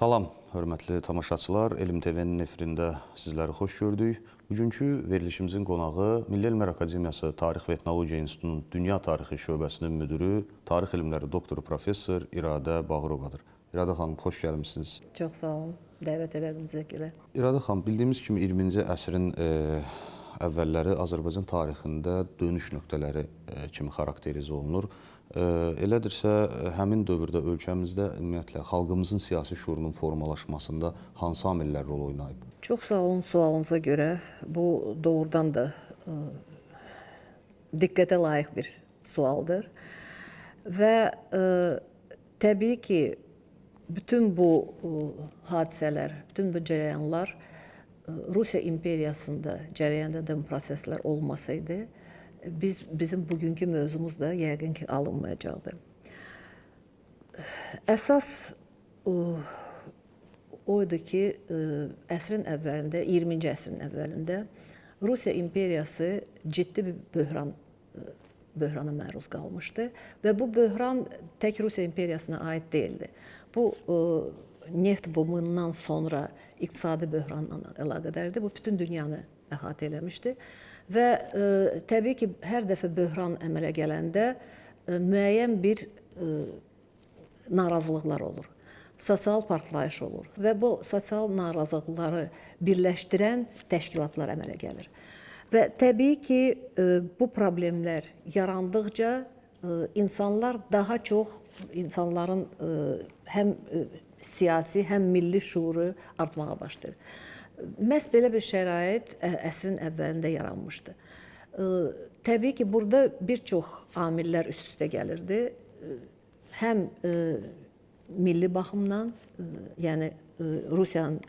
Salam, hörmətli tamaşaçılar. Elm TV-nin efirində sizləri xoş gördük. Bugünkü verilişimizin qonağı Milli Elmlər Akademiyası Tarix və Etnologiya İnstitutunun Dünya Tarixi şöbəsinin müdürü, tarix elmləri doktoru professor İradə Bağırovadır. İradə xanım, xoş gəlmişsiniz. Çox sağ olun, dəvət elədiyinizə görə. İradə xanım, bildiyimiz kimi 20-ci əsrin əvvəlləri Azərbaycan tarixində dönüş nöqtələri kimi xarakterizə olunur. Elədirsə, həmin dövrdə ölkəmizdə ümumiyyətlə xalqımızın siyasi şuurunun formalaşmasında hansı amillər rol oynayıb? Çox sağ olun sualınıza görə. Bu doğrudan da diqqətə layiq bir sualdır. Və təbii ki, bütün bu hadisələr, bütün bu cərəyanlar Rusiya imperiyasında cərəyan edən proseslər olmasaydı, bizim bugünkü mövzumuz da yəqin ki, alınmayacaqdı. Əsas oydu ki, əsrin əvvəlində, 20-ci əsrin əvvəlində Rusiya imperiyası ciddi bir böhrana məruz qalmışdı və bu böhran tək Rusiya imperiyasına aid deyildi. Bu neft bumundan sonra iqtisadi böhranla əlaqədardır. Bu bütün dünyanı əhatə eləmişdi və təbii ki, hər dəfə böhran əmələ gələndə müəyyən bir narazılıqlar olur. Sosial partlayış olur və bu sosial narazılıqları birləşdirən təşkilatlar əmələ gəlir. Və təbii ki, bu problemlər yarandıqca insanlar daha çox, insanların həm siyasi, həm milli şuuru artmağa başlayır. Məhz belə bir şərait əsrin əvvəlində yaranmışdı. Təbii ki, burada bir çox amillər üst-üstə gəlirdi. Həm milli baxımdan, yəni Rusiyanın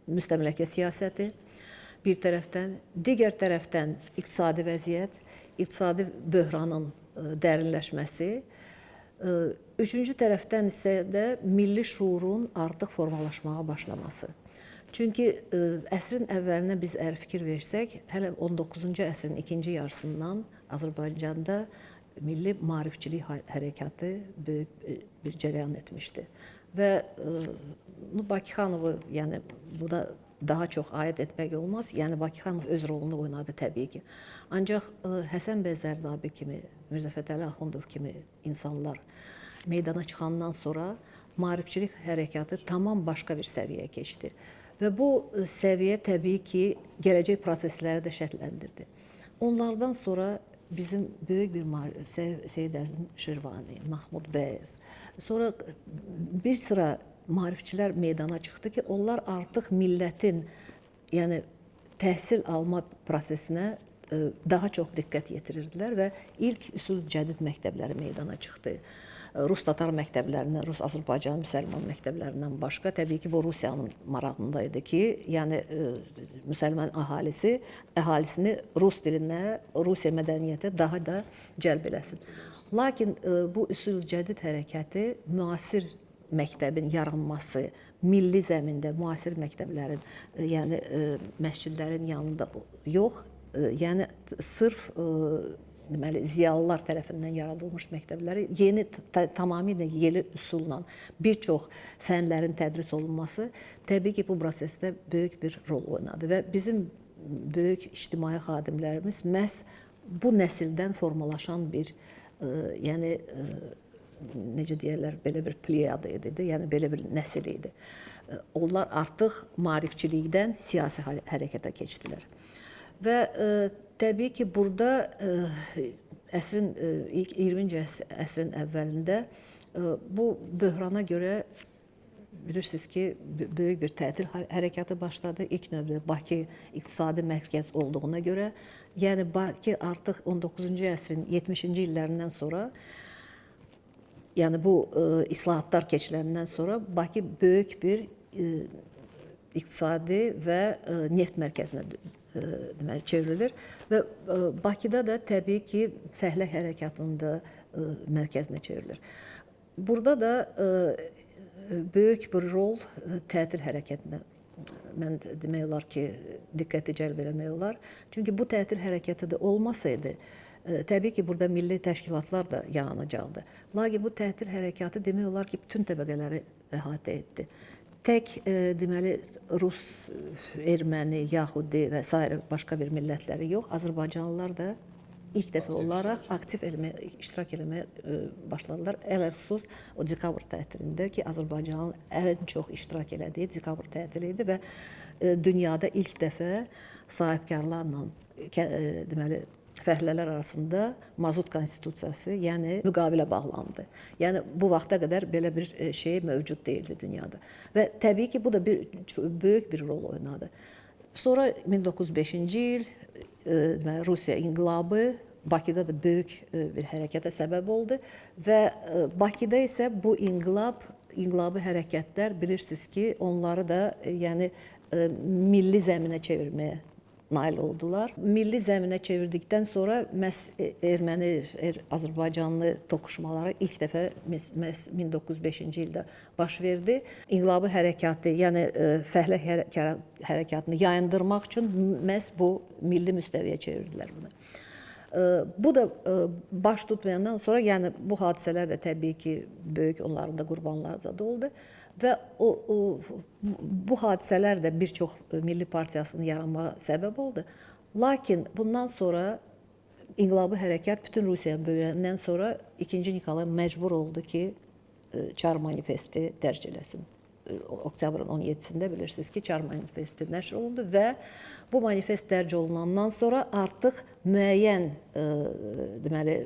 müstəmləkə siyasəti bir tərəfdən, digər tərəfdən iqtisadi vəziyyət, iqtisadi böhranın dərinləşməsi, üçüncü tərəfdən isə də milli şuurun artıq formalaşmağa başlaması. Çünki əsrin əvvəlinə biz əgər fikir versək, hələ 19-cu əsrin ikinci yarısından Azərbaycanda milli maarifçilik hərəkatı böyük bir cərəyan etmişdi. Və Bakıxanovu, yəni buna daha çox aid etmək olmaz. Yəni Bakıxanov öz rolunu oynadı təbii ki. Ancaq Həsən bəy Zərdabi kimi, Mirzə Fətəli Axundov kimi insanlar meydana çıxandan sonra maarifçilik hərəkatı tamam başqa bir səviyyəyə keçdi. Və bu səviyyə təbii ki, gələcək prosesləri də şərtləndirdi. Onlardan sonra bizim böyük bir Seyid Əzim Şirvani, Mahmud Bəyev, sonra bir sıra maarifçilər meydana çıxdı ki, onlar artıq millətin, yəni təhsil alma prosesinə daha çox diqqət yetirirdilər və ilk üsul cədid məktəbləri meydana çıxdı. Rus-Tatar məktəblərindən, Rus-Azərbaycan müsəlman məktəblərindən başqa, təbii ki, bu Rusiyanın marağındaydı ki, yəni müsəlman əhalisini Rus dilinə, Rusiya mədəniyyətə daha da cəlb eləsin. Lakin bu üsul cədid hərəkəti müasir məktəbin yaranması, milli zəmində müasir məktəblərin, yəni məscidlərin yanında yox, yəni sırf deməli, ziyalılar tərəfindən yaradılmış məktəbləri yeni, tamamilə yeni üsulla bir çox fənlərin tədris olunması təbii ki, bu prosesdə böyük bir rol oynadı və bizim böyük ictimai xadimlərimiz məhz bu nəsildən formalaşan bir, yəni necə deyərlər, belə bir pleyada idi, yəni belə bir nəsil idi. Onlar artıq maarifçilikdən siyasi hərəkətə keçdilər. Və təbii ki, burada əsrin, ilk 20-ci əsrin əvvəlində bu böhrana görə bilirsiniz ki, böyük bir tətil hərəkatı başladı. İlk növbədə Bakı iqtisadi mərkəz olduğuna görə, yəni Bakı artıq 19-cu əsrin 70-ci illərindən sonra, yəni bu islahatlar keçiləndən sonra Bakı böyük bir iqtisadi və neft mərkəzinə deməli çevrilir və Bakıda da təbii ki, fəhlə hərəkatının da mərkəzinə çevrilir. Burada da böyük bir rol tətil hərəkətinə, mən demək olar ki, diqqəti cəlb eləmək olar. Çünki bu tətil hərəkəti də olmasaydı, təbii ki, burada milli təşkilatlar da yaranacaqdı. Lakin bu tətil hərəkatı demək olar ki, bütün təbəqələri əhatə etdi. tək deməli rus, erməni, yahudi və sair başqa bir millətləri yox, Azərbaycanlılar da ilk dəfə olaraq aktiv iştirak eləməyə başladılar. Ələlxüsus o dekabr tətilində ki, Azərbaycanın ən çox iştirak elədiyi dekabr tətili idi və dünyada ilk dəfə sahibkarlarla deməli fəhlələr arasında mazut konstitusiyası, yəni müqavilə bağlandı. Yəni bu vaxta qədər belə bir şey mövcud deyildi dünyada. Və təbii ki, bu da böyük bir rol oynadı. Sonra 1905-ci il deməli Rusiya inqilabı Bakıda da böyük bir hərəkətə səbəb oldu və Bakıda isə bu inqilabi hərəkətlər bilirsiniz ki, onları da yəni milli zəminə çevirməyə nail oldular. Milli zəminə çevirdikdən sonra məhz Azərbaycanlı toqquşmaları ilk dəfə 1905-ci ildə baş verdi. İnqilabi hərəkatı, yəni fəhlə hərəkatını yayındırmaq üçün məhz bu milli müstəviyə çevirdilər bunu. Bu da baş tutmayandan sonra, yəni bu hadisələr də təbii ki, böyük onların da qurbanları da oldu. Və bu hadisələr də bir çox milli partiyasının yaranmağa səbəb oldu. Lakin bundan sonra inqilabi hərəkat bütün Rusiyanı böləndən sonra 2-ci Nikolay məcbur oldu ki, Çar manifesti dərc eləsin. Oktyabrın 17-sində bilirsiniz ki, Çar manifesti nəşr olundu və bu manifest dərc olunandan sonra artıq müəyyən deməli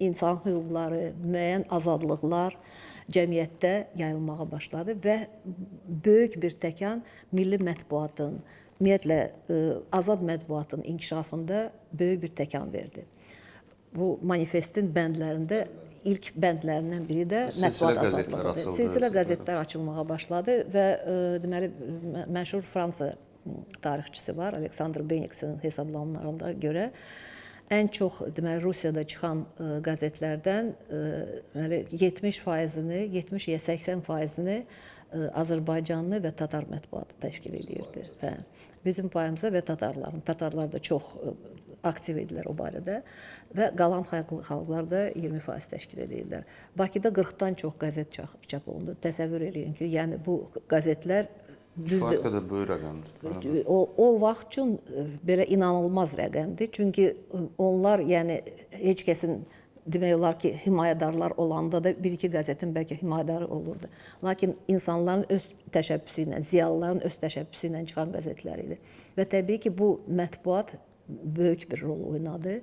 insan hüquqları, müəyyən azadlıqlar cəmiyyətdə yayılmağa başladı və böyük bir təkan milli mətbuatın, ümumiyyətlə azad mətbuatın inkişafında böyük bir təkan verdi. Bu manifestin bəndlərində ilk bəndlərindən biri də mətbuat azadlığıdır. Silsilə qəzetlər açılmağa başladı və deməli məşhur Fransa tarixçisi var, Alexander Beniksin hesablamalarına görə ən çox deməli Rusiyada çıxan qəzetlərdən deməli 70%-ni, 70-80%-ni Azərbaycanlı və Tatar mətbuatı təşkil edirdi. Hə. Bizim payımıza və Tatarlar da çox aktiv idilər o barədə və qalan xalqlar da 20% təşkil edirlər. Bakıda 40-dan çox qəzet çap olundu. Təsəvvür eləyin ki, yəni bu qəzetlər kifayət qədər böyük rəqəmdir. O vaxt üçün belə inanılmaz rəqəmdir. Çünki onlar, yəni heç kəsin demək olar ki, himayədarlar olanda da bir-iki qəzetin bəlkə himayədarı olurdu. Lakin insanların öz təşəbbüsü ilə, ziyalıların öz təşəbbüsü ilə çıxan qəzetlər idi. Və təbii ki, bu mətbuat böyük bir rol oynadı.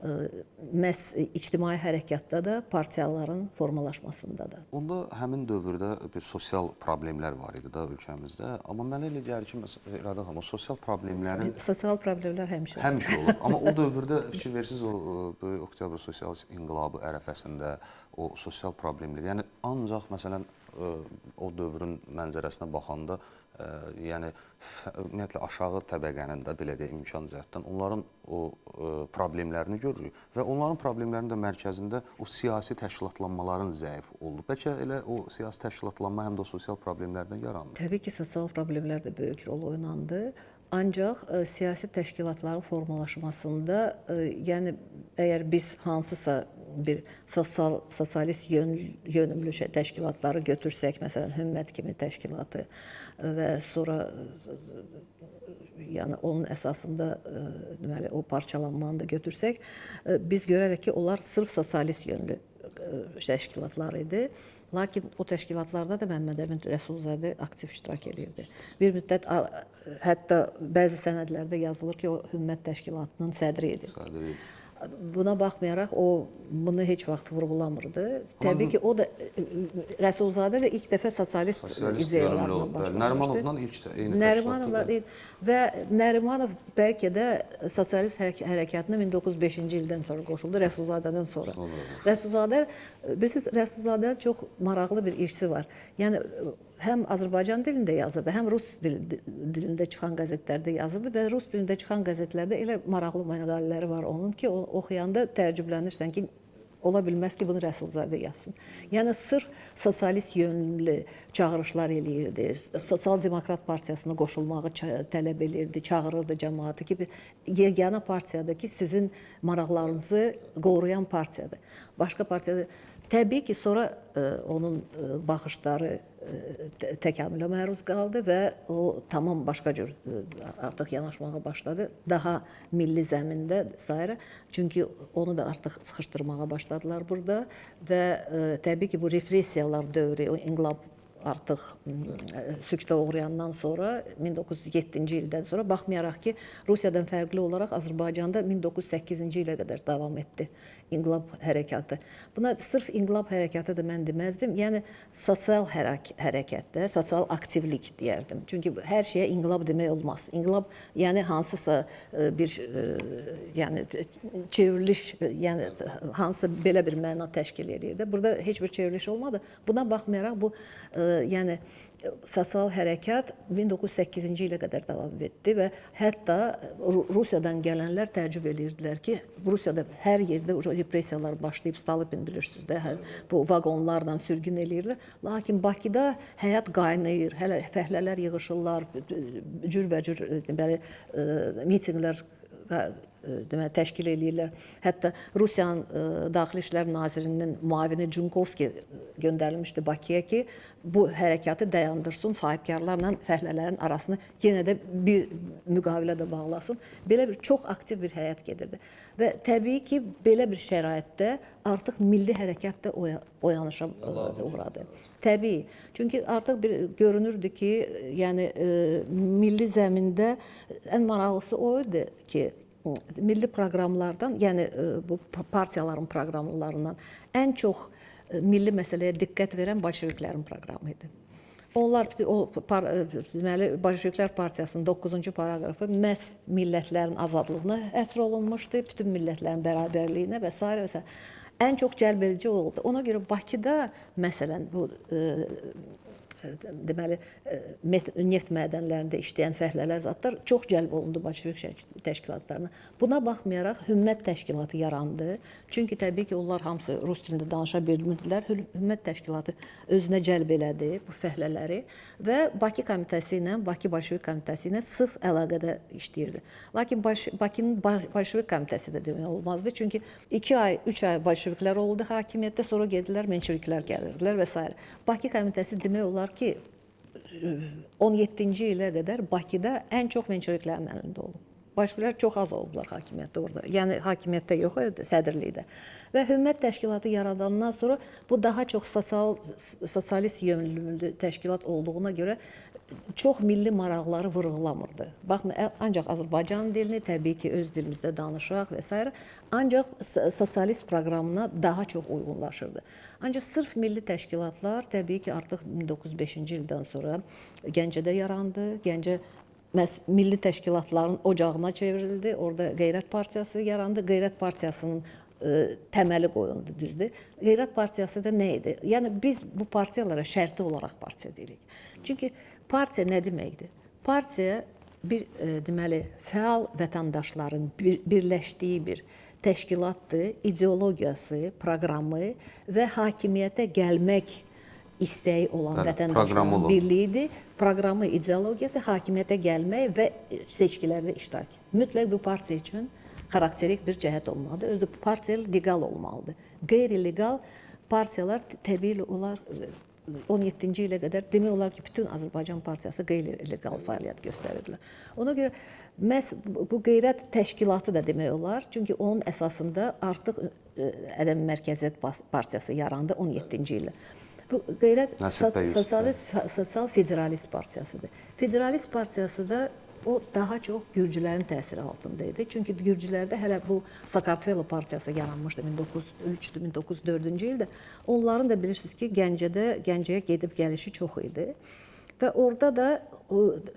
Məhz ictimai hərəkatda da, partiyaların formalaşmasında da. Onda həmin dövrdə bir sosial problemlər var idi da ölkəmizdə. Amma mənə elə gəlir ki, İradə xanım, o sosial problemlərin... Sosial problemlər həmişə. Həmişə olur. Amma o dövrdə fikir verirsiniz, o böyük oktyabr sosialist inqilabı ərəfəsində o sosial problemlər, yəni ancaq məsələn o dövrün mənzərəsinə baxanda, yəni ümumiyyətlə aşağı təbəqənin də belə deyək imkan cəhətdən onların o problemlərini görürük və onların problemlərinin də mərkəzində o siyasi təşkilatlanmaların zəif oldu. Bəlkə elə o siyasi təşkilatlanma həm də o sosial problemlərdən yarandı. Təbii ki, sosial problemlər də böyük rol oynandı. Ancaq siyasi təşkilatların formalaşmasında, yəni əgər biz hansısa bir sosialist yönümlü təşkilatları götürsək, məsələn, Hümmət kimi təşkilatı və sonra yəni onun əsasında deməli o parçalanmanı da götürsək, biz görərək ki, onlar sırf sosialist yönlü təşkilatlar idi. Lakin o təşkilatlarda da Məmməd Əmin Rəsulzadə aktiv iştirak edirdi. Bir müddət hətta bəzi sənədlərdə yazılır ki, o Hümmət təşkilatının sədri idi. Buna baxmayaraq o bunu heç vaxt vurğulamırdı. Təbii ki, o da Rəsulzadə də ilk dəfə sosialist ideyalarla başlamışdı. Nərimanovla ilk eyni təşkilatdır. Və Nərimanov bəlkə də sosialist hərəkatına 1905-ci ildən sonra qoşuldu, Rəsulzadədən sonra. Rəsulzadə, bilirsiniz, Rəsulzadənin çox maraqlı bir işi var. Yəni həm Azərbaycan dilində yazırdı, həm rus dilində çıxan qəzetlərdə yazırdı və rus dilində çıxan qəzetlərdə elə maraqlı məqalələri var onun ki, oxuyanda təəccüblənirsən ki, ola bilməz ki, bunu Rəsulzadə yazsın. Yəni sırf sosialist yönlü çağırışlar eləyirdi, Sosial-Demokrat Partiyasına qoşulmağı tələb eləyirdi, çağırırdı cəmaatı ki, yeganə partiyadır ki, sizin maraqlarınızı qoruyan partiyadır. Başqa partiyada Təbii ki, sonra onun baxışları təkamülə məruz qaldı və o tamam başqa cür artıq yanaşmağa başladı. Daha milli zəmində sairə. Çünki onu da artıq sıxışdırmağa başladılar burada və təbii ki, bu repressiyalar dövrü, o inqilab artıq sükuta uğrayandan sonra 1907-ci ildən sonra baxmayaraq ki, Rusiyadan fərqli olaraq Azərbaycanda 1908-ci ilə qədər davam etdi inqilab hərəkatı. Buna sırf inqilab hərəkatı da mən deməzdim. Yəni sosial hərəkətdə, sosial aktivlik deyərdim. Çünki hər şeyə inqilab demək olmaz. İnqilab yəni hansısa bir yəni çevriliş, yəni hansısa belə bir məna təşkil edir. Burada heç bir çevriliş olmadı. Buna baxmayaraq bu yəni sosial hərəkat 1908-ci ilə qədər davam etdi və hətta Rusiyadan gələnlər təəccüb edirdilər ki, Rusiyada hər yerdə repressiyalar başlayıb, Stalin bilirsiniz də, bu vaqonlarla sürgün eləyirlər. Lakin Bakıda həyat qaynayır, hələ fəhlələr yığışırlar, cürbəcür deməli mitinqlər deməli təşkil eləyirlər. Hətta Rusiyanın Daxili İşlər Nazirinin müavini Cunkovski göndərilmişdi Bakıya ki, bu hərəkatı dayandırsın, sahibkarlarla fəhlələrin arasını yenə də bir müqavilədə bağlasın. Belə bir çox aktiv bir həyat gedirdi. Və təbii ki, belə bir şəraitdə artıq milli hərəkat da oyanışa uğradı. Təbii. Çünki artıq bir görünürdü ki, yəni milli zəmində ən maraqlısı o idi ki, milli proqramlardan, yəni bu partiyaların proqramlarından ən çox milli məsələyə diqqət verən Bolşeviklərin proqramı idi. Onlar deməli Bolşeviklər Partiyasının 9-cu paraqrafı məhz millətlərin azadlığına həsr olunmuşdu, bütün millətlərin bərabərliyinə və s. və s. Ən çox cəlb edici oldu. Ona görə Bakıda məsələn bu deməli neft mədənlərində işləyən fəhlələr zatlar çox cəlb olundu Bolşevik təşkilatlarına. Buna baxmayaraq Hümmət təşkilatı yarandı. Çünki təbii ki, onlar hamısı rus dilində danışa bilmirdilər. Hümmət təşkilatı özünə cəlb elədi bu fəhlələri və Bakı komitəsi ilə, Bakı Bolşevik komitəsi ilə sıx əlaqədə işləyirdi. Lakin Bakının Bolşevik komitəsi də demək olmazdı. Çünki 2 ay, 3 ay Bolşeviklər oldu hakimiyyətdə, sonra gedilər menşeviklər gəlirdilər və s. Bakı komitəsi demək olar ki, 17-ci ilə qədər Bakıda ən çox menşeviklərin əlində olub. Bolşeviklər çox az olublar hakimiyyətdə orada. Yəni hakimiyyətdə yox, sədrlikdə. Və Hümmət təşkilatı yaradandan sonra bu daha çox sosialist yönümlü təşkilat olduğuna görə çox milli maraqları vurğulamırdı. Baxın, ancaq Azərbaycan dilini təbii ki, öz dilimizdə danışaq və s. ancaq sosialist proqramına daha çox uyğunlaşırdı. Ancaq sırf milli təşkilatlar təbii ki, artıq 1905-ci ildən sonra Gəncədə yarandı. Gəncə milli təşkilatların ocağına çevrildi. Orada Qeyrət Partiyası yarandı. Qeyrət Partiyasının təməli qoyuldu, düzdür. Qeyrət Partiyası da nə idi? Yəni biz bu partiyalara şərti olaraq partiya deyirik. Çünki partiya nə deməkdir? Partiya bir deməli fəal vətəndaşların birləşdiyi bir təşkilatdır. İdeologiyası, proqramı və hakimiyyətə gəlmək istəyi olan vətəndaşların birliyidir. Proqramı, ideologiyası, hakimiyyətə gəlmək və seçkilərdə iştirak. Mütləq bu partiya üçün xarakterik bir cəhət olmalıdır. Özü də partiya legal olmalıdır. Qeyri-legal partiyalar təbii olar 17-ci ilə qədər demək olar ki, bütün Azərbaycan partiyası qeyri-legal fəaliyyət göstərirdilər. Ona görə məhz bu qeyrət təşkilatı da demək olar. Çünki onun əsasında artıq Ədəmi Mərkəziyyət Partiyası yarandı 17-ci ildə. Bu qeyrət sosial federalist partiyasıdır. Federalist partiyası da o daha çox gürcülərin təsiri altında idi. Çünki gürcülərdə hələ bu Sakartvelo partiyası yaranmışdı 1903-1904-cü ildə. Onların da bilirsiniz ki, Gəncəyə gedib gəlişi çox idi. Və orada da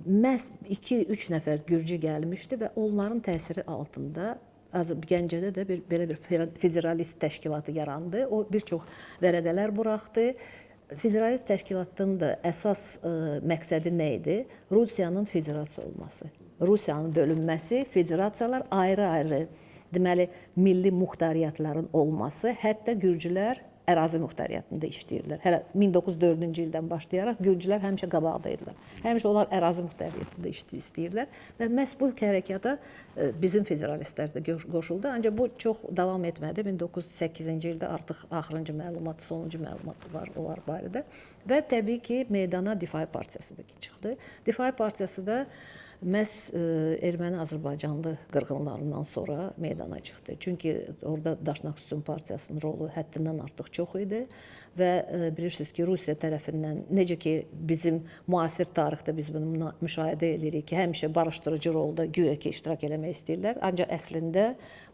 məhz 2-3 nəfər gürcü gəlmişdi və onların təsiri altında Gəncədə də belə bir federalist təşkilatı yarandı. O bir çox vərəqələr buraxdı. Federalist təşkilatın da əsas məqsədi nə idi? Rusiyanın federasiya olması. Rusiyanın bölünməsi, federasiyalar ayrı-ayrı, deməli, milli muxtariyyətlərin olması, hətta gürcülər ərazi muxtariyyətində işləyirlər. Hələ 1904-cü ildən başlayaraq gürcülər həmişə qabaqdaydılar. Həmişə onlar ərazi muxtariyyətində istəyirlər və məhz bu hərəkata bizim federalistlər də qoşuldu. Ancaq bu çox davam etmədi. 1908-ci ildə artıq axırıncı məlumat, sonuncu məlumat var onlar barədə və təbii ki, meydana Difai partiyası da çıxdı. Difai partiyası da məhz erməni-azərbaycanlı qırğınlarından sonra meydana çıxdı. Çünki orada Daşnaqsusun partiyasının rolu həddindən artıq çox idi və bilirsiniz ki, Rusiya tərəfindən, necə ki, bizim müasir tarixdə biz bunu müşahidə edirik ki, həmişə barışdırıcı rolda güya ki, iştirak eləmək istəyirlər. Ancaq əslində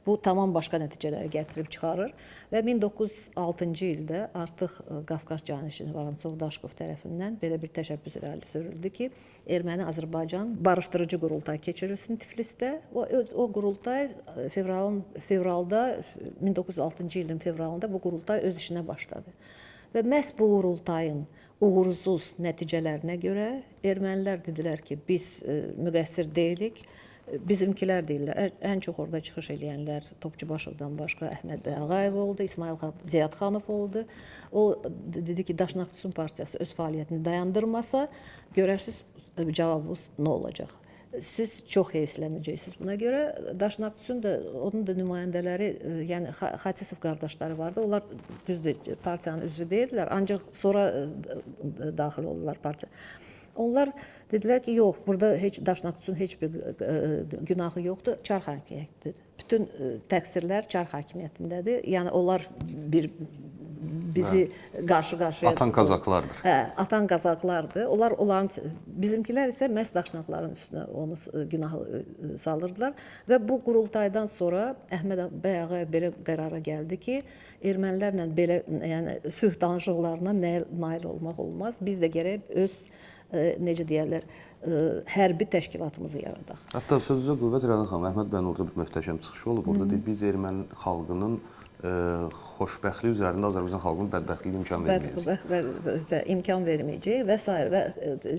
bu tamam başqa nəticələri gətirib çıxarır və 1906-cı ildə artıq Qafqaz canişini Vorontsov Daşkov tərəfindən belə bir təşəbbüs irəli sürüldü ki, Erməni-Azərbaycan barışdırıcı qurultay keçirilsin Tiflisdə. O qurultay fevralda, 1906-cı ilin fevralında bu qurultay öz işinə başladı. Və məhz bu qurultayın uğursuz nəticələrinə görə ermənilər dedilər ki, biz müqəssir deyilik. Bizimkilər deyirlər, ən çox orada çıxış edənlər Topçubaşovdan başqa Əhməd bəy Ağayev oldu, İsmail Ziyadxanov oldu. O dedi ki, Daşnaqsusun partiyası öz fəaliyyətini dayandırmasa, görərsiniz cavabınız nə olacaq? Siz çox heyfsilənəcəksiniz buna görə. Daşnaqsusun da, onun da nümayəndələri, yəni Xaçisov qardaşları vardı. Onlar düzdür, partiyanın üzvü deyildilər, ancaq sonra daxil oldular partiya. Onlar dedilər ki, yox, burada Daşnaqsusun heç bir günahı yoxdur, Çar hakimiyyətidir. Bütün təqsirlər Çar hakimiyyətindədir. Yəni onlar bizi qarşı-qarşıya atan Qazaqlardır. Hə, atan Qazaqlardır. Onların bizimkilər isə məhz Daşnaqların üstünə onu günahı salırdılar və bu qurultaydan sonra Əhməd bəy Ağayev belə qərara gəldi ki, ermənilərlə belə, yəni sülh danışıqlarına nail olmaq olmaz. Biz də gərək öz necə deyərlər, hərbi təşkilatımızı yaradaq. Hətta sözünüzə qüvvət Rəna xanım, Əhməd bəyin orada bir möhtəşəm çıxışı olub. Orada deyir, biz erməni xalqının xoşbəxtliyi üzərində Azərbaycan xalqının bədbəxtliyi imkan verməyəcək. İmkan verməyəcək və s. Və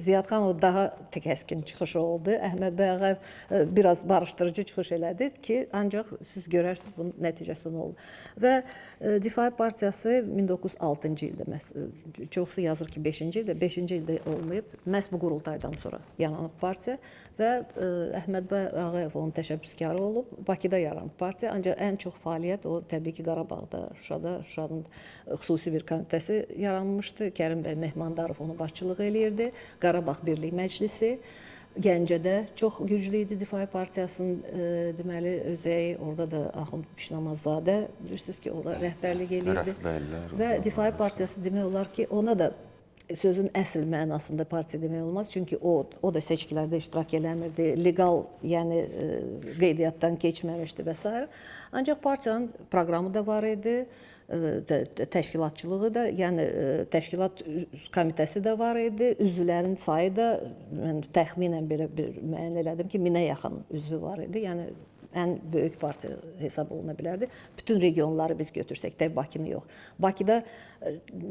Ziyadxanov daha kəskin çıxışı oldu. Əhməd bəy Ağayev biraz barışdırıcı çıxış elədi ki, ancaq siz görərsiniz bunun nəticəsi nə olur. Və Difai partiyası 1906-cı ildə, çoxsu yazır ki, 5-ci ildə, 5-ci ildə olmayıb, məhz bu qurultaydan sonra yaranıb partiya və Əhməd bəy Ağayev onun təşəbbüskarı olub. Bakıda yaranıb partiya, ancaq ən çox fəaliyyət o təbii ki, Qarabağda, Şuşanın xüsusi bir komitəsi yaranmışdı. Kərim bəy Mehmandarov onu başçılıq eləyirdi. Qarabağ Birlik Məclisi. Gəncədə çox güclü idi Difai partiyasının deməli özəyi. Orada da Axund Bişnamazzadə bilirsiniz ki, o da rəhbərlik eləyirdi. Və Difai partiyası demək olar ki, ona da sözün əsl mənasında partiya demək olmaz. Çünki o da seçkilərdə iştirak eləmirdi, legal, yəni qeydiyyatdan keçməmişdi və s. Ancaq partiyanın proqramı da var idi, təşkilatçılığı da, yəni təşkilat komitəsi də var idi, üzvlərin sayı da mən təxminən belə bir müəyyən elədim ki, 1000-ə yaxın üzvü var idi. Yəni ən böyük partiya hesab oluna bilərdi. Bütün regionları biz götürsək də Bakını yox. Bakıda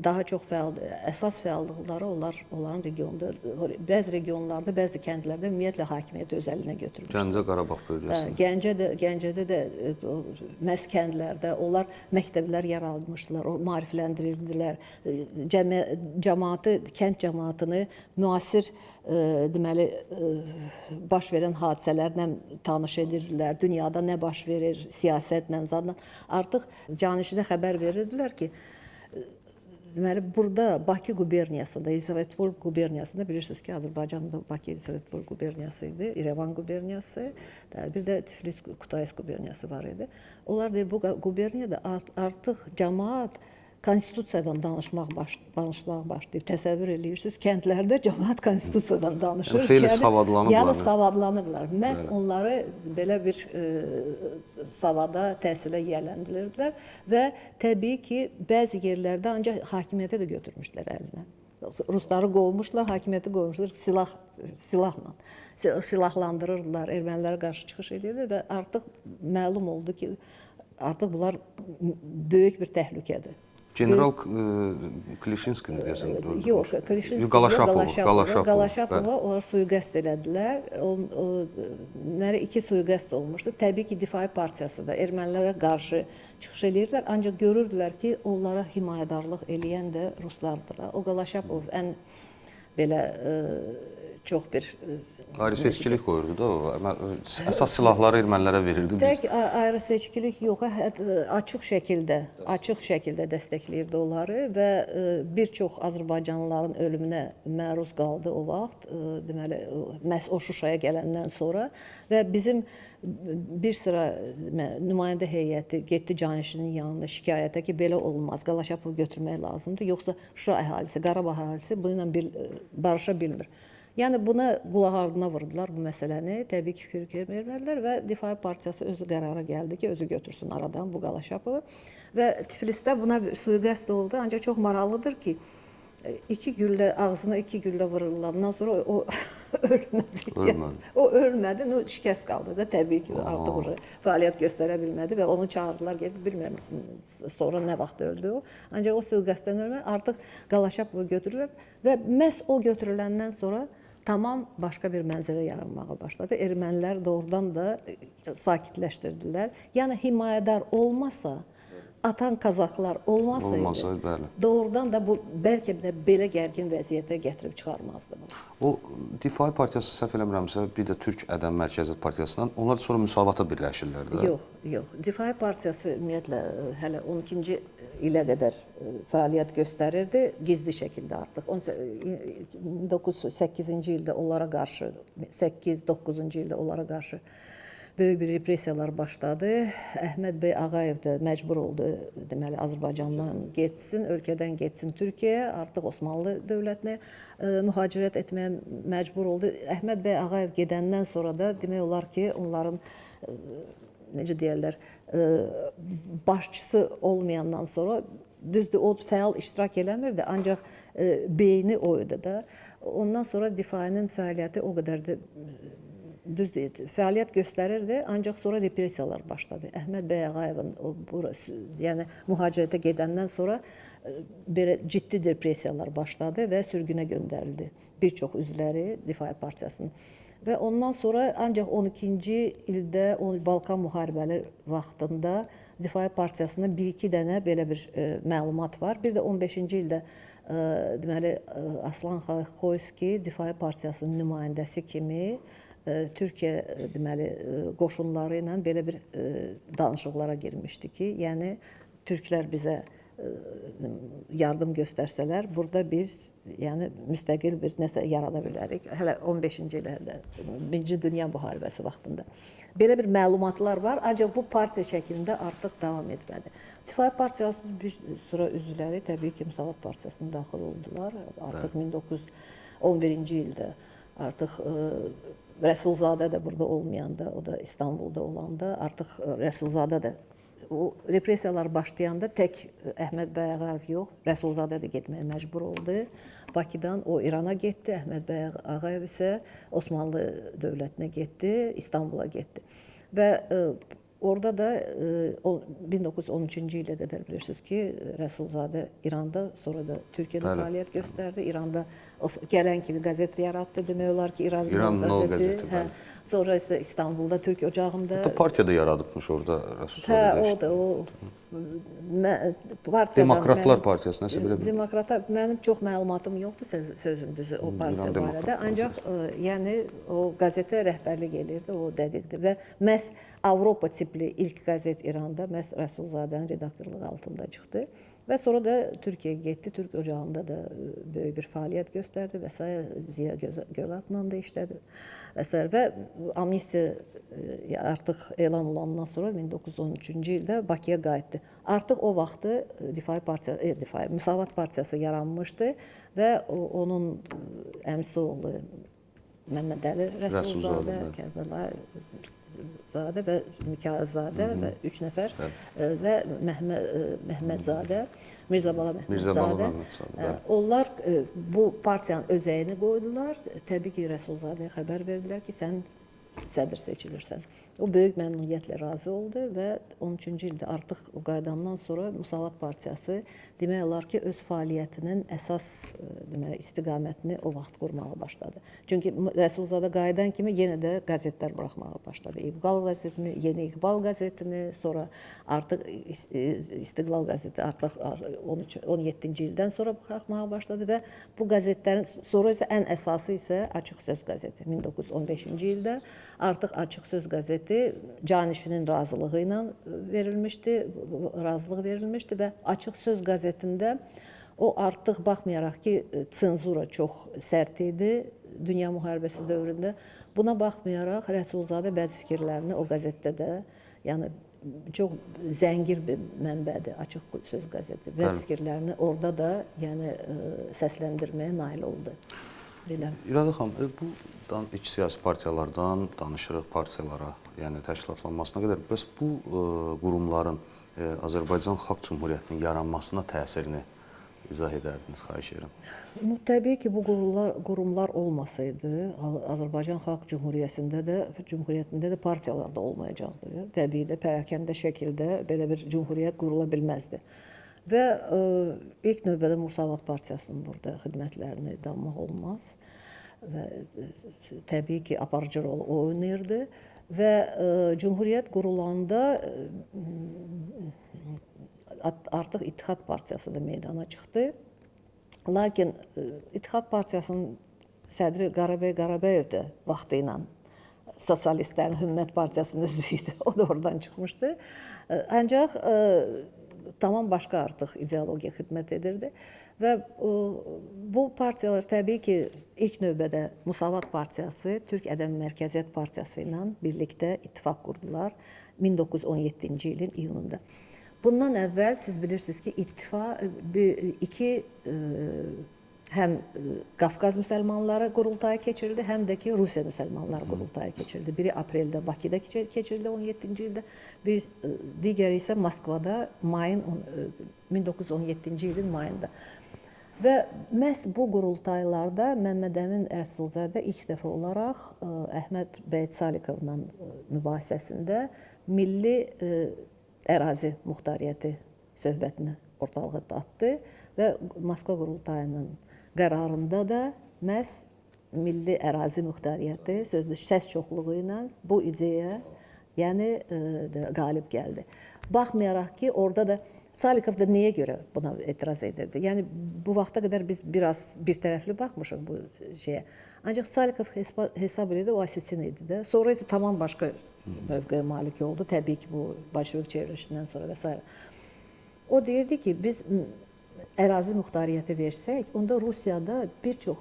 daha çox əsas fəallıqları onların regionunda, bəzi regionlarda, bəzi kəndlərdə ümumiyyətlə hakimiyyəti öz əlinə götürmüşdür. Gəncə Qarabağ bölgəsində. Gəncədə də məhz kəndlərdə onlar məktəblər yaradmışdılar, maarifləndirirdilər. Cəmaatı, kənd cəmaatını müasir deməli baş verən hadisələrlə tanış edirdilər. Dünyada nə baş verir, siyasətlə, zadla. Artıq canişinə xəbər verirdilər ki, deməli, burada Bakı quberniyasında, Yelizavetpol quberniyasında bilirsiniz ki, Azərbaycanda Bakı Yelizavetpol quberniyası idi, İrəvan quberniyası, bir də Tiflis Kutays quberniyası var idi. Onlar deyir, bu quberniyada artıq cəmaat konstitusiyadan danışmaq başlayıb. Təsəvvür edirsiniz, kəndlərdə cəmaət konstitusiyadan danışır. Xeyli savadlanıblar. Yəni savadlanırlar. Məhz onları belə bir savada, təhsilə yiyələndirirdilər və təbii ki, bəzi yerlərdə ancaq hakimiyyəti də götürmüşlər əlinə. Rusları qovmuşlar, hakimiyyəti qovmuşlar silahla. Silahlandırırdılar, ermənilərə qarşı çıxış edirdi və artıq məlum oldu ki, artıq bunlar böyük bir təhlükədir. General Klişinski deyəsən öldürmüş. Yox, Klişinski Qalaşapova onlar sui-qəsd elədilər. İki sui-qəsd olmuşdu. Təbii ki, Difai Partiyası da ermənilərə qarşı çıxış edirdilər, ancaq görürdülər ki, onlara himayədarlıq eləyən də ruslardır. O Qalaşapov ən belə çox bir ayrı-seçkilik qoyurdu da o. Əsas silahları ermənilərə verirdi. Tək ayrı-seçkilik yox, açıq şəkildə dəstəkləyirdi onları və bir çox azərbaycanlıların ölümünə məruz qaldı o vaxt. Deməli, məhz o Şuşaya gələndən sonra və bizim bir sıra nümayəndə heyəti getdi canişinin yanında şikayətə ki, belə olmaz, Qalaşapovu götürmək lazımdır, yoxsa Şuşa əhalisi, Qarabağ əhalisi bununla barışa bilmir. Yəni buna qulaq ardına vurdular bu məsələni. Təbii ki, fikir vermədilər və Difai Partiyası özü qərara gəldi ki, özü götürsün aradan bu Qalaşapovu. Və Tiflisdə buna sui-qəsd oldu. Ancaq çox maraqlıdır ki, ağzına iki güllə vururlardan sonra o ölmədi. O ölmədi, şikəst qaldı da təbii ki, artıq fəaliyyət göstərə bilmədi və onu çağırdılar, gedib bilmirəm sonra nə vaxt öldü o. Ancaq o sui-qəsddən ölmədi, artıq Qalaşapovu götürürlər və məhz o götürüləndən sonra tamam başqa bir mənzərə yaranmağa başladı. Ermənilər doğrudan da sakitləşdirdilər. Yəni himayədar olmasa, atan kazaklar olmasaydı, doğrudan da bu bəlkə də belə gərgin vəziyyətə gətirib çıxarmazdı bunu. O Difai Partiyası səhv eləmirəmsə, bir də Türk Ədəm Mərkəzi Partiyasından, onlar sonra müsavata birləşirlər də. Yox. Difai Partiyası ümumiyyətlə hələ 12-ci ilə qədər fəaliyyət göstərirdi, gizli şəkildə artıq. 1908-ci ildə onlara qarşı, 8-9-cu ildə onlara qarşı böyük bir repressiyalar başladı. Əhməd bəy Ağayev də məcbur oldu, deməli, Azərbaycandan getsin, ölkədən getsin Türkiyəyə, artıq Osmanlı dövlətinə mühacirət etməyə məcbur oldu. Əhməd bəy Ağayev gedəndən sonra da demək olar ki, onların, necə deyərlər, başçısı olmayandan sonra, düzdür, o fəal iştirak eləmirdi, ancaq beyni o idi da. Ondan sonra Difainin fəaliyyəti o qədər də düzdür, fəaliyyət göstərirdi, ancaq sonra repressiyalar başladı. Əhməd bəy Ağayevin yəni mühacirətə gedəndən sonra belə ciddi repressiyalar başladı və sürgünə göndərildi bir çox üzvləri Difai Partiyasının. Və ondan sonra ancaq 12-ci ildə Balkan müharibələri vaxtında Difai Partiyasının bir-iki dənə belə bir məlumat var. Bir də 15-ci ildə deməli Aslan Xoyski Difai Partiyasının nümayəndəsi kimi Türkiyə deməli qoşunları ilə belə bir danışıqlara girmişdi ki, yəni türklər bizə yardım göstərsələr, burada biz yəni müstəqil bir nəsə yarada bilərik. Hələ 15-ci illərdə, 1-ci Dünya müharibəsi vaxtında. Belə bir məlumatlar var, ancaq bu partiya şəklində artıq davam etmədi. Difai Partiyasının bir sıra üzvləri təbii ki, Müsavat Partiyasına daxil oldular. Artıq 1911-ci ildə artıq Rəsulzadə də burada olmayanda, o da İstanbulda olanda, artıq Rəsulzadə də o repressiyalar başlayanda tək Əhməd bəy Ağayev yox, Rəsulzadə də getməyə məcbur oldu. Bakıdan o İrana getdi, Əhməd bəy Ağayev isə Osmanlı dövlətinə getdi, İstanbula getdi. Və orada da 1913-cü ilə qədər bilirsiniz ki, Rəsulzadə İranda, sonra da Türkiyədə fəaliyyət göstərdi. İranda gələn kimi qəzet yaratdı, demək olar ki, İran qəzeti. Sonra isə İstanbulda Türk ocağında... Hatta partiya da yaradıbmış orada Rəsulzadə. O da o Demokratlar Partiyası, nəsə belə bir... Demokratlar, mənim çox məlumatım yoxdur sözün düzü o partiya barədə. Ancaq yəni o qəzetə rəhbərlik eləyirdi, o dəqiqdir. Və məhz Avropa tipli ilk qəzet İranda məhz Rəsulzadənin redaktorluğu altında çıxdı. Və sonra da Türkiyəyə getdi, Türk ocağında da böyük bir fəaliyyət göstərdi və s. Ziya Gölatla da işlədi və s. Və amnistiya artıq elan olandan sonra 1913-cü ildə Bakıya qayıtdı. Artıq o vaxtı Müsavat Partiyası yaranmışdı və onun əmisi oğlu Məmməd Əli Rəsulzadə, Kərbəlayzadə və Mikayılzadə və 3 nəfər və Məhmədzadə, Mirzabala Məhmədzadə. Onlar bu partiyanın özəyini qoydular. Təbii ki, Rəsulzadəyə xəbər verdilər ki, sən sədr seçilirsən. O böyük məmnuniyyətlə razı oldu və 13-cü ildə artıq o qayıdandan sonra Müsavat Partiyası demək olar ki, öz fəaliyyətinin əsas deməli istiqamətini o vaxt qurmağa başladı. Çünki Rəsulzadə qayıdan kimi yenə də qəzetlər buraxmağa başladı. İqbal qəzetini, Yeni İqbal qəzetini, sonra artıq İstiqlal qəzeti artıq 17-ci ildən sonra buraxmağa başladı və bu qəzetlərin sonra isə ən əsası isə Açıq Söz qəzeti 1915-ci ildə artıq Açıq Söz qəzeti canişinin razılığı ilə razılıq verilmişdi və Açıq Söz qəzetində o artıq baxmayaraq ki, senzura çox sərt idi dünya müharibəsi dövründə, buna baxmayaraq Rəsulzadə bəzi fikirlərini o qəzetdə də, yəni çox zəngin bir mənbədir Açıq Söz qəzeti. Bəzi fikirlərini orada da, yəni səsləndirməyə nail oldu. Belə. İradə xanım, bu iç siyasi partiyalardan danışırıq partiyalara, yəni təşkilatlanmasına qədər. Bəs bu qurumların Azərbaycan Xalq Cümhuriyyətinin yaranmasına təsirini izah edərdiniz, xahiş edirəm. Təbii ki, bu qurumlar olmasaydı, Azərbaycan Xalq Cümhuriyyətində də partiyalar da olmayacaqdı. Təbii də pərakəndə şəkildə belə bir cümhuriyyət qurula bilməzdi. Və ilk növbədə Müsavat Partiyasının burada xidmətlərini danmaq olmaz. Və təbii ki, aparıcı rol o oynayırdı. Və Cümhuriyyət qurulanda artıq İttihat Partiyası da meydana çıxdı. Lakin İttihat Partiyasının sədri Qarabək Qarabəyev də vaxtı ilə Sosialistlərin Hümmət Partiyasının üzvü idi. O da oradan çıxmışdı. Ancaq tamam başqa artıq ideologiya xidmət edirdi və bu partiyalar təbii ki, ilk növbədə Müsavat Partiyası Türk Ədəbi Mərkəziyyət Partiyası ilə birlikdə ittifaq qurdular 1917-ci ilin iyununda. Bundan əvvəl siz bilirsiniz ki, ittifaq iki həm Qafqaz müsəlmanları qurultayı keçirildi, həm də ki, Rusiya müsəlmanları qurultayı keçirildi. Biri apreldə Bakıda keçirildi 17-ci ildə, bir digəri isə Moskvada mayın 1917-ci ilin mayında. Və məhz bu qurultaylarda Məmməd Əmin Rəsulzadə ilk dəfə olaraq Əhməd bəy Salikovla mübahisəsində milli ərazi muxtariyyəti söhbətini ortalığa atdı və Moskva qurultayının qərarında da məhz milli ərazi muxtariyyəti sözlü səs çoxluğu ilə bu ideya yəni qalib gəldi. Baxmayaraq ki, orada da Salikov da nəyə görə buna etiraz edirdi? Yəni bu vaxta qədər biz biraz bir tərəfli baxmışıq bu şeyə. Ancaq Salikov hesab edirdi, o Asetin idi də. Sonra isə tamam başqa mövqeyə malik oldu. Təbii ki, bu Bolşevik çevrilişindən sonra və s. O deyirdi ki, biz ərazi muxtariyyəti versək, onda Rusiyada bir çox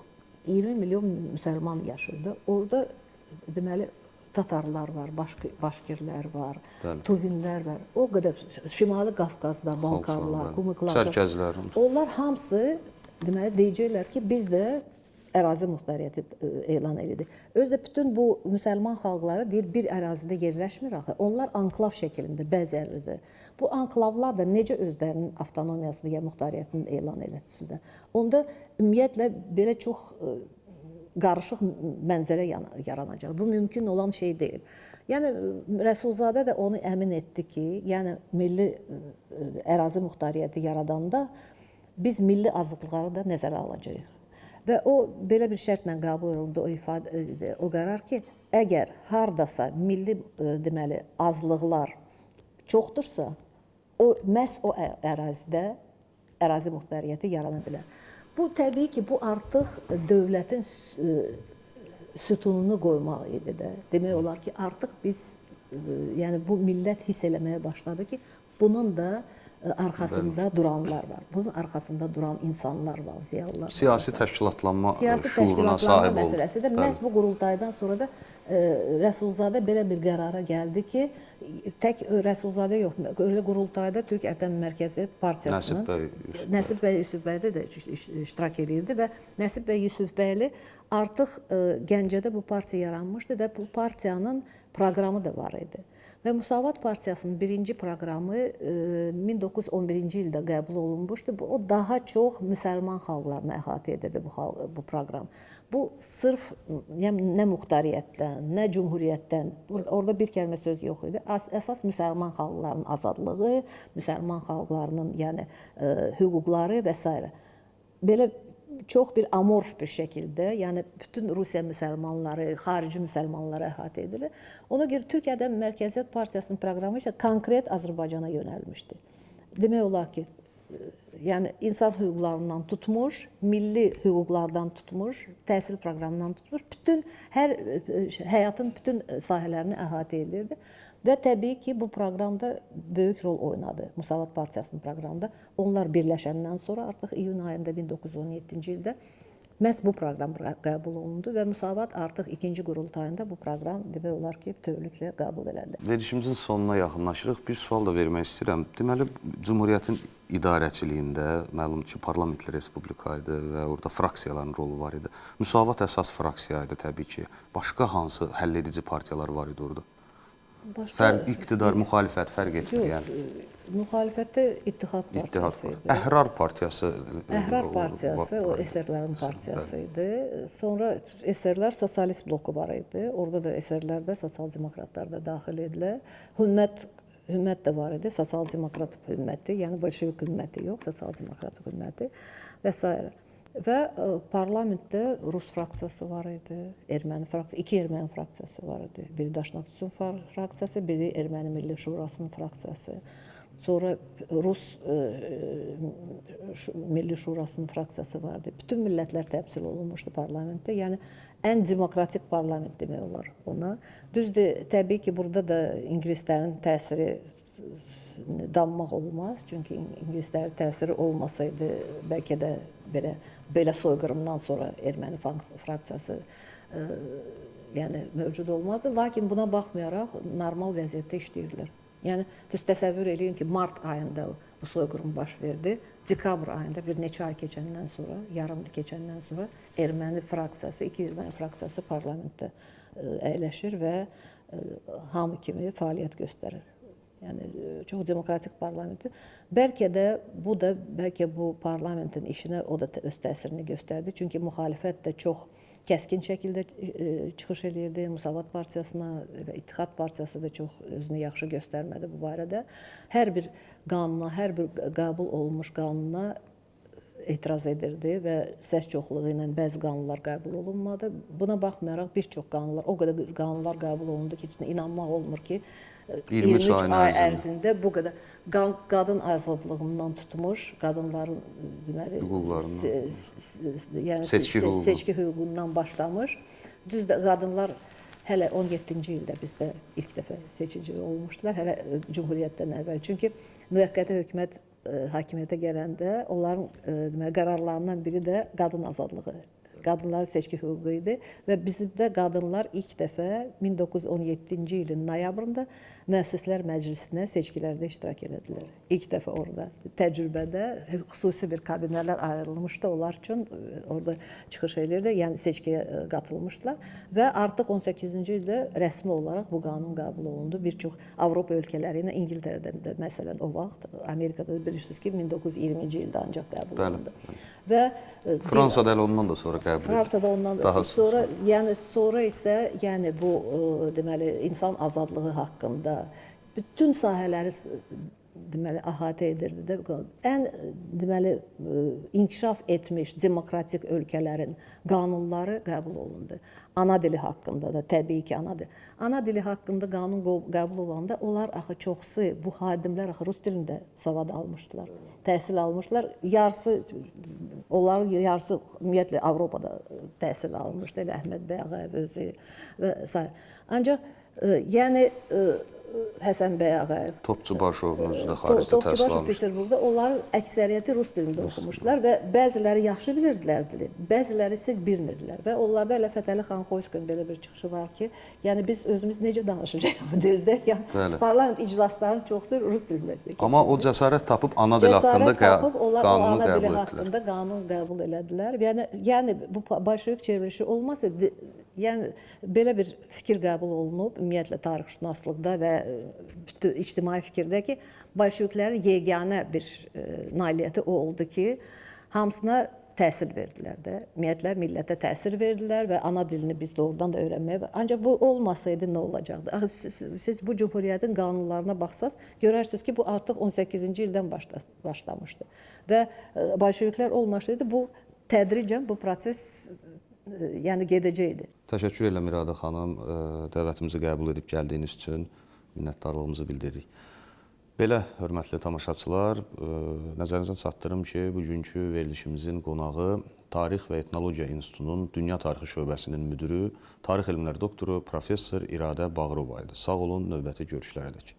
20 milyon müsəlman yaşırdı. Orada deməli Tatarlar var, Başkirlər var, Tuhinlər var. O qədər Şimali Qafqazda, Balkanlar, Kumıqlar. Onlar hamısı deməli deyəcəklər ki, biz də ərazi muxtariyyəti elan edirik. Özdə bütün bu müsəlman xalqları deyir, bir ərazidə yerləşmir axı. Onlar anklav şəklində bəziləri. Bu anklavlar da necə özlərinin avtonomiyasını ya muxtariyyətini elan etsinlər. Onda ümumiyyətlə belə çox qarışıq mənzərə yaranacaq. Bu mümkün olan şey deyil. Yəni Rəsulzadə də onu əmin etdi ki, yəni milli ərazi muxtariyyəti yaradanda biz milli azlıqları da nəzərə alacağıq. Və o belə bir şərtlə qəbul olundu o qərar ki, əgər hardasa milli deməli azlıqlar çoxdursa, o məhz o ərazidə ərazi muxtariyyəti yarana bilər. Bu təbii ki, bu artıq dövlətin sütununu qoymaq idi də. Demək olar ki, artıq biz yəni bu millət hiss eləməyə başladı ki, bunun da arxasında duranlar var. Bunun arxasında duran insanlar var, ziyalılar var. Siyasi təşkilatlanma şuuruna sahib oldu. Məsələsi də məhz bu qurultaydan sonra da Rəsulzadə belə bir qərara gəldi ki, tək Rəsulzadə yox, elə qurultayda Türk Ədəbi Mərkəziyyət Partiyasının Nəsib bəy Yusufbəyli də iştirak edirdi və Nəsib bəy Yusufbəyli artıq Gəncədə bu partiya yaranmışdı və bu partiyanın proqramı da var idi. Və Müsavat Partiyasının birinci proqramı 1911-ci ildə qəbul olunmuşdu. O daha çox müsəlman xalqlarını əhatə edirdi bu proqram. Bu sırf yəni nə muxtariyyətdən, nə cümhuriyyətdən, orada bir kəlmə söz yox idi. Əsas müsəlman xalqlarının azadlığı, müsəlman xalqlarının yəni hüquqları və s. Belə çox bir amorf bir şəkildə, yəni bütün Rusiya müsəlmanları, xarici müsəlmanları əhatə edilir. Ona görə Türkiyədə Mərkəziyyət Partiyasının proqramı isə konkret Azərbaycana yönəlmişdi. Demək olar ki, yəni insan hüquqlarından tutmuş, milli hüquqlardan tutmuş, təhsil proqramından tutmuş, bütün həyatın bütün sahələrini əhatə edirdi. Və təbii ki, bu proqramda böyük rol oynadı. Müsavat Partiyasının proqramında. Onlar birləşəndən sonra artıq iyun ayında 1917-ci ildə məhz bu proqram qəbul olundu və Müsavat artıq ikinci qurultayında bu proqram demək olar ki, bütövlüklə qəbul elədi. Verilişimizin sonuna yaxınlaşırıq. Bir sual da vermək istəyirəm. Deməli, Cümhuriyyətin idarəçiliyində məlum ki, parlamentli respublika idi və orada fraksiyaların rolu var idi. Müsavat əsas fraksiya idi təbii ki. Başqa hansı həlledici partiyalar var idi orada? İqtidar, müxalifət fərq etmir yəni. Müxalifətdə İttihat Partiyası idi. Əhrar Partiyası. Əhrar Partiyası o SR-lərin partiyası idi. Sonra SR-lər sosialist bloku var idi. Orada da SR-lərdə sosial-demokratlar da daxil edilər. Hümmət də var idi. Sosial-demokrat hümməti, yəni bolşevik hümməti yox, sosial-demokrat hümməti və s. Və parlamentdə Rus fraksiyası var idi, erməni fraksiyası, iki erməni fraksiyası var idi. Biri Daşnaksusun fraksiyası, biri Erməni Milli Şurasının fraksiyası. Sonra Rus Milli Şurasının fraksiyası vardı. Bütün millətlər təmsil olunmuşdu parlamentdə. Yəni ən demokratik parlament demək olar ona. Düzdür, təbii ki, burada da ingilislərin təsiri danmaq olmaz. Çünki ingilislərin təsiri olmasaydı, bəlkə də belə soyqırımdan sonra erməni fraksiyası yəni mövcud olmazdı. Lakin buna baxmayaraq normal vəziyyətdə işləyirdilər. Yəni təsəvvür eləyin ki, mart ayında bu soyqırım baş verdi. Dekabr ayında bir neçə ay keçəndən sonra, yarım il keçəndən sonra erməni fraksiyası, iki erməni fraksiyası parlamentdə əyləşir və hamı kimi fəaliyyət göstərir. Yəni çox demokratik parlamentdir. Bəlkə bu parlamentin işinə o da öz təsirini göstərdi. Çünki müxalifət də çox kəskin şəkildə çıxış edirdi. Müsavat Partiyasına və İttihat Partiyası da çox özünü yaxşı göstərmədi bu barədə. Hər bir qanuna, hər bir qəbul olunmuş qanuna etiraz edirdi və səs çoxluğu ilə bəzi qanunlar qəbul olunmadı. Buna baxmayaraq bir çox qanunlar, o qədər qanunlar qəbul olundu ki, inanmaq olmur ki, 23 ay ərzində bu qədər qadın azadlığından tutmuş, qadınların seçki hüququndan başlamış. Düzdür, qadınlar hələ 17-ci ildə bizdə ilk dəfə seçici olmuşdular, hələ Cümhuriyyətdən əvvəl. Çünki müvəqqəti hökumət hakimiyyətə gələndə onların qərarlarından biri də qadın azadlığı, qadınların seçki hüququ idi və bizdə qadınlar ilk dəfə 1917-ci ilin noyabrında Müəssislər Məclisinə seçkilərdə iştirak elədilər. İlk dəfə orada təcrübədə xüsusi bir kabinələr ayrılmışdı, onlar üçün orada çıxış edirdi, yəni seçkiyə qatılmışdılar və artıq 18-ci ildə rəsmi olaraq bu qanun qəbul olundu. Bir çox Avropa ölkələri ilə İngiltərədən də məsələn o vaxt, Amerikada da bilirsiniz ki, 1920-ci ildə ancaq qəbul olundu. Və Fransada elə ondan da sonra qəbul edildi. Fransada ondan da sonra, sonra isə yəni bu deməli insan azadlığı haqqında bütün sahələri deməli əhatə edirdi də. Ən deməli inkişaf etmiş demokratik ölkələrin qanunları qəbul olundu. Ana dili haqqında da təbii ki, ana dili haqqında qanun qəbul olanda onlar axı çoxsu bu xadimlər axı rus dilində savad almışdılar, təhsil almışlar. Onların yarısı ümumiyyətlə Avropada təhsil almışdı, elə Əhməd bəy Ağayev özü və s. Ancaq yəni Həsən bəy Ağayev, Topçu Başovun özü də xaricdə təhsil almışdı. Peterburqda onların əksəriyyəti rus dilində oxumuşdular və bəziləri yaxşı bilirdilər dili, bəziləri isə bilmirdilər və onlarda elə Fətəli xan Xoyskun belə bir çıxışı var ki, yəni biz özümüz necə danışacağıq bu dildə? Yəni parlament iclaslarının çoxsu rus dilində keçirildi. Amma o cəsarət tapıb ana dili haqqında qanunu qəbul elədilər. Yəni bu bolşevik çevrilişi olmasa, yəni belə bir fikir qəbul olunub ümumiyyətlə tarixşünaslıqda və ictimai fikirdə ki, bolşeviklərin yeganə bir nailiyyəti o oldu ki, hamısına təsir verdilər də. Ümumiyyətlə millətə təsir verdilər və ana dilini biz doğrudan da öyrənməyə. Ancaq bu olmasaydı nə olacaqdı? Axı siz bu cümhuriyyətin qanunlarına baxsaz, görərsiniz ki, bu artıq 18-ci ildən başlamışdı. Və bolşeviklər olmasaydı bu tədricən bu proses yəni gedəcəkdi. Təşəkkür edirəm İradə xanım, dəvətimizi qəbul edib gəldiyiniz üçün minnətdarlığımızı bildiririk. Belə, hörmətli tamaşaçılar, nəzərinizə çatdırım ki, bugünkü verilişimizin qonağı Tarix və Etnologiya İnstitutunun Dünya Tarixi şöbəsinin müdürü, tarix elmləri doktoru, professor İradə Bağırova idi. Sağ olun, növbəti görüşlərədək.